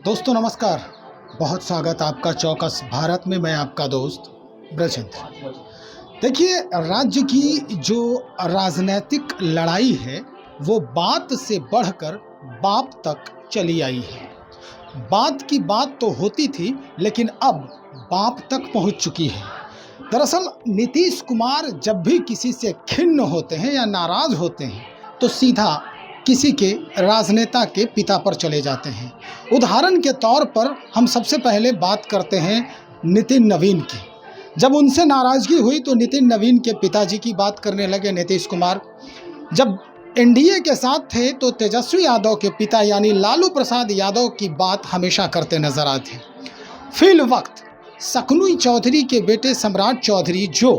दोस्तों नमस्कार, बहुत स्वागत आपका चौकस भारत में। मैं आपका दोस्त ब्रजेंद्र। देखिए, राज्य की जो राजनीतिक लड़ाई है वो बात से बढ़कर बाप तक चली आई है। बात की बात तो होती थी, लेकिन अब बाप तक पहुंच चुकी है। दरअसल नीतीश कुमार जब भी किसी से खिन्न होते हैं या नाराज़ होते हैं तो सीधा किसी के राजनेता के पिता पर चले जाते हैं। उदाहरण के तौर पर हम सबसे पहले बात करते हैं नितिन नवीन की। जब उनसे नाराज़गी हुई तो नितिन नवीन के पिताजी की बात करने लगे नीतीश कुमार। जब एनडीए के साथ थे तो तेजस्वी यादव के पिता यानी लालू प्रसाद यादव की बात हमेशा करते नजर आते। फिल वक्त शकुनी चौधरी के बेटे सम्राट चौधरी जो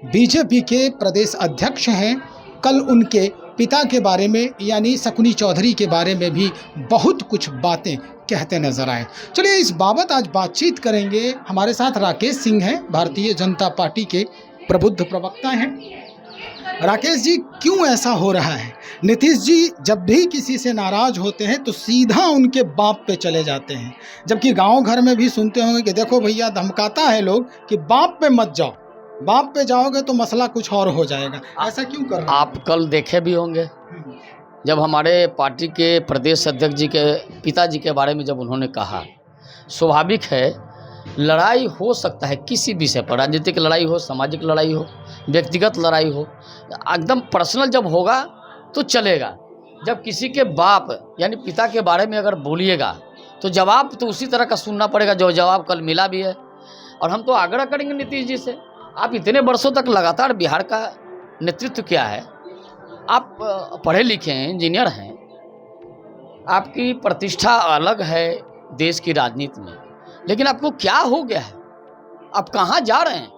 बीजेपी के प्रदेश अध्यक्ष हैं, कल उनके पिता के बारे में यानी शकुनी चौधरी के बारे में भी बहुत कुछ बातें कहते नजर आए। चलिए इस बाबत आज बातचीत करेंगे। हमारे साथ राकेश सिंह हैं, भारतीय जनता पार्टी के प्रबुद्ध प्रवक्ता हैं। राकेश जी, क्यों ऐसा हो रहा है? नीतीश जी जब भी किसी से नाराज होते हैं तो सीधा उनके बाप पे चले जाते हैं, जबकि गांव घर में भी सुनते होंगे कि देखो भैया, धमकाता है लोग कि बाप पे मत जाओ, बाप पे जाओगे तो मसला कुछ और हो जाएगा। ऐसा क्यों कर रहे हैं? आप कल देखे भी होंगे जब हमारे पार्टी के प्रदेश अध्यक्ष जी के पिताजी के बारे में जब उन्होंने कहा, स्वाभाविक है लड़ाई हो सकता है किसी विषय पर, राजनीतिक लड़ाई हो, सामाजिक लड़ाई हो, व्यक्तिगत लड़ाई हो, एकदम पर्सनल जब होगा तो चलेगा। जब किसी के बाप यानी पिता के बारे में अगर बोलिएगा तो जवाब तो उसी तरह का सुनना पड़ेगा जो जवाब कल मिला भी है। और हम तो आग्रह करेंगे नीतीश जी से, आप इतने वर्षों तक लगातार बिहार का नेतृत्व किया है, आप पढ़े लिखे हैं, इंजीनियर हैं, आपकी प्रतिष्ठा अलग है देश की राजनीति में, लेकिन आपको क्या हो गया है? आप कहाँ जा रहे हैं?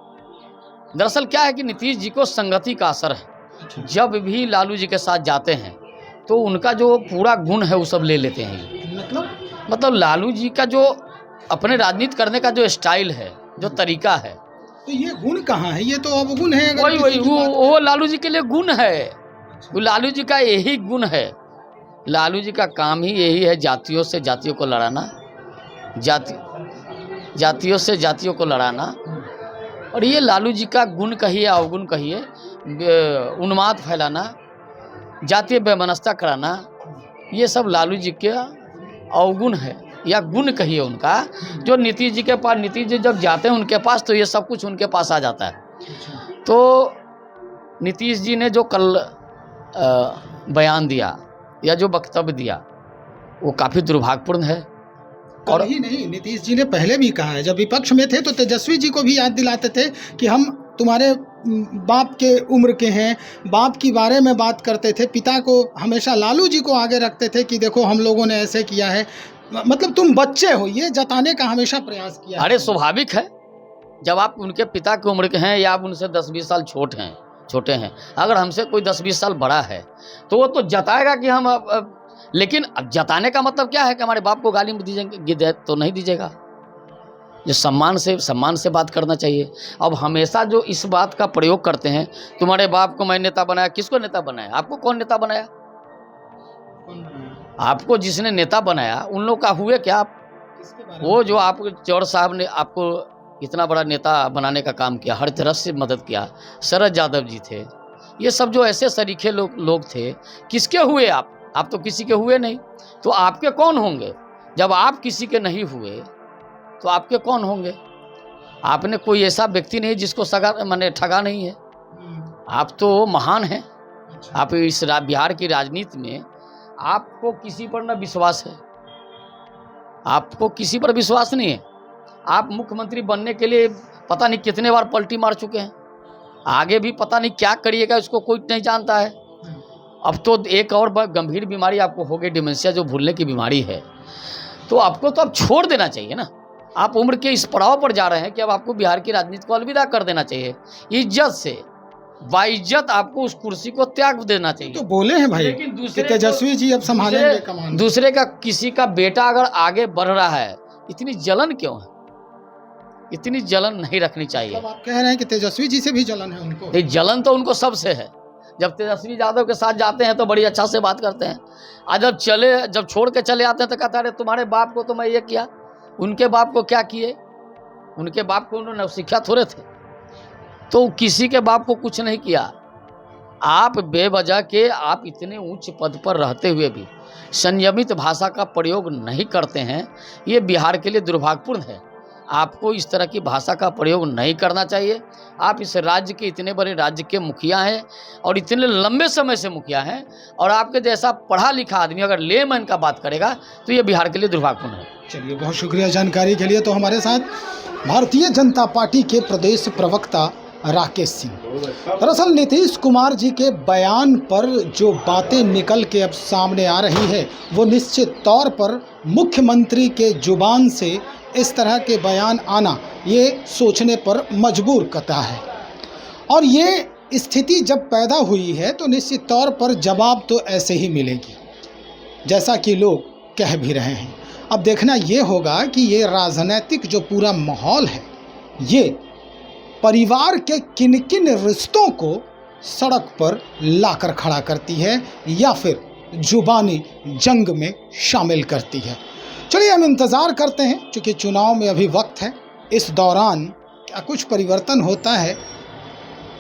दरअसल क्या है कि नीतीश जी को संगति का असर है। जब भी लालू जी के साथ जाते हैं तो उनका जो पूरा गुण है वो सब ले लेते हैं। मतलब लालू जी का जो अपने राजनीति करने का जो स्टाइल है, जो तरीका है, तो ये गुण कहाँ है? ये तो अवगुण है। वही वो लालू जी के लिए गुण है। वो लालू जी का यही गुण है। लालू जी का काम ही यही है, जातियों से जातियों को लड़ाना, जातियों से जातियों को लड़ाना। और ये लालू जी का गुण कहिए, अवगुण कहिए, उन्माद फैलाना, जातीय वैमनस्यता कराना, ये सब लालू जी के अवगुण है या गुण कहिए उनका, जो नीतीश जी के पास, नीतीश जी जब जाते हैं उनके पास तो ये सब कुछ उनके पास आ जाता है। तो नीतीश जी ने जो कल बयान दिया या जो वक्तव्य दिया वो काफ़ी दुर्भाग्यपूर्ण है। और ही नहीं, नीतीश जी ने पहले भी कहा है, जब विपक्ष में थे तो तेजस्वी जी को भी याद दिलाते थे कि हम तुम्हारे बाप के उम्र के हैं, बाप की बारे में बात करते थे, पिता को हमेशा लालू जी को आगे रखते थे कि देखो हम लोगों ने ऐसे किया है, मतलब तुम बच्चे हो, ये जताने का हमेशा प्रयास किया। अरे स्वाभाविक है, जब आप उनके पिता की उम्र के हैं या आप उनसे 10-20 साल छोटे हैं, अगर हमसे कोई 10-20 साल बड़ा है तो वो तो जताएगा कि हम लेकिन अब जताने का मतलब क्या है कि हमारे बाप को गाली दीजिएगा तो नहीं दीजिएगा। जो सम्मान से बात करना चाहिए। अब हमेशा जो इस बात का प्रयोग करते हैं, तुम्हारे बाप को मैं नेता बनाया, किसको नेता बनाया? आपको कौन नेता बनाया? आपको जिसने नेता बनाया उन लोग का हुए क्या आप? वो जो आपको चौड़ साहब ने आपको इतना बड़ा नेता बनाने का काम किया, हर तरह से मदद किया, शरद यादव जी थे, ये सब जो ऐसे सरीखे लोग थे, किसके हुए आप? आप तो किसी के हुए नहीं, तो आपके कौन होंगे? जब आप किसी के नहीं हुए तो आपके कौन होंगे? आपने कोई ऐसा व्यक्ति नहीं जिसको ठगा नहीं है। आप तो महान हैं। आप इस बिहार की राजनीति में आपको किसी पर न विश्वास है, आपको किसी पर विश्वास नहीं है। आप मुख्यमंत्री बनने के लिए पता नहीं कितने बार पलटी मार चुके हैं, आगे भी पता नहीं क्या करिएगा, इसको कोई नहीं जानता है। अब तो एक और गंभीर बीमारी आपको हो गई, डिमेंशिया, जो भूलने की बीमारी है। तो आपको तो अब छोड़ देना चाहिए ना। आप उम्र के इस पड़ाव पर जा रहे हैं कि अब आपको बिहार की राजनीति को अलविदा कर देना चाहिए। इज्जत से, बाइज्जत आपको उस कुर्सी को त्याग देना चाहिए। तो बोले हैं भाई, लेकिन तेजस्वी जी अब संभालेंगे कमान। दूसरे का, किसी का बेटा अगर आगे बढ़ रहा है, इतनी जलन क्यों है? इतनी जलन नहीं रखनी चाहिए। आप कह रहे हैं कि तेजस्वी जी से भी जलन है उनको? जलन तो उनको सबसे है, जब तेजस्वी यादव के साथ जाते हैं तो बड़ी अच्छा से बात करते हैं, और जब छोड़ के चले आते हैं तो कहता है तुम्हारे बाप को तो मैं ये किया, उनके बाप को क्या किए, उनके बाप को उन्होंने शिक्षा थोड़े थे, तो किसी के बाप को कुछ नहीं किया। आप बेवजह के आप इतने उच्च पद पर रहते हुए भी संयमित भाषा का प्रयोग नहीं करते हैं, ये बिहार के लिए दुर्भाग्यपूर्ण है। आपको इस तरह की भाषा का प्रयोग नहीं करना चाहिए। आप इस राज्य के इतने बड़े राज्य के मुखिया हैं और इतने लंबे समय से मुखिया हैं, और आपके जैसा पढ़ा लिखा आदमी अगर लेमैन का बात करेगा तो ये बिहार के लिए दुर्भाग्यपूर्ण है। चलिए, बहुत शुक्रिया जानकारी के लिए। तो हमारे साथ भारतीय जनता पार्टी के प्रदेश प्रवक्ता राकेश सिंह। दरअसल नीतीश कुमार जी के बयान पर जो बातें निकल के अब सामने आ रही है, वो निश्चित तौर पर मुख्यमंत्री के जुबान से इस तरह के बयान आना ये सोचने पर मजबूर करता है। और ये स्थिति जब पैदा हुई है तो निश्चित तौर पर जवाब तो ऐसे ही मिलेगी, जैसा कि लोग कह भी रहे हैं। अब देखना ये होगा कि ये राजनीतिक जो पूरा माहौल है, ये परिवार के किन किन रिश्तों को सड़क पर लाकर खड़ा करती है या फिर जुबानी जंग में शामिल करती है। चलिए, हम इंतज़ार करते हैं, क्योंकि चुनाव में अभी वक्त है। इस दौरान क्या कुछ परिवर्तन होता है,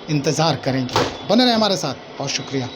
इंतज़ार करेंगे। बने रहे हमारे साथ। बहुत शुक्रिया।